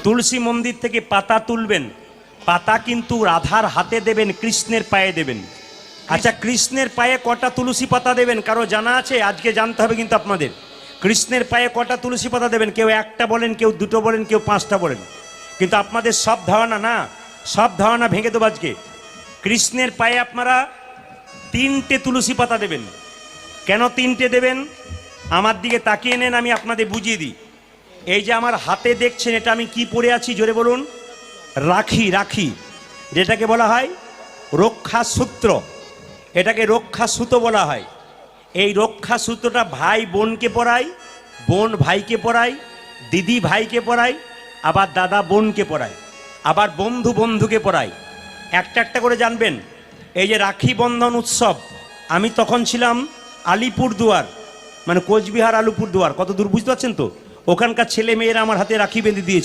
তুলসী মন্দির থেকে পাতা তুলবেন, পাতা কিন্তু রাধার হাতে দেবেন, কৃষ্ণের পায়ে দেবেন। আচ্ছা, কৃষ্ণের পায়ে কটা তুলসী পাতা দেবেন কারো জানা আছে? আজকে জানতে হবে কিন্তু আপনাদের। কৃষ্ণের পায়ে কটা তুলসী পাতা দেবেন? কেউ একটা বলেন, কেউ দুটো বলেন, কেউ পাঁচটা বলেন, কিন্তু আপনাদের সব ধারণা না, সব ধারণা ভেঙে দেবো আজকে। কৃষ্ণের পায়ে আপনারা 3টে তুলসী পাতা দেবেন। কেন 3টে দেবেন? আমার দিকে তাকিয়ে নেন, আমি আপনাদের বুঝিয়ে দিই। এই যে আমার হাতে দেখছেন, এটা আমি কি পরে আছি জোরে বলুন? রাখি। রাখি যেটাকে বলা হয় রক্ষা সূত্র, এটাকে রক্ষা সুতো বলা হয়। এই রক্ষা সূত্রটা ভাই বোনকে পরায়, বোন ভাইকে পরায়, দিদি ভাইকে পরায়, আবার দাদা বোনকে পরায়, আবার বন্ধু বন্ধুকে পরায়। একটা একটা করে জানবেন। এই যে রাখি বন্ধন উৎসব, আমি তখন ছিলাম আলিপুরদুয়ার, মানে কোচবিহার আলিপুরদুয়ার, কত দূর বুঝতে পারছেন তো? ওখানকার ছেলে মেয়েরা আমার হাতে রাখি বেঁধে দিয়েছে।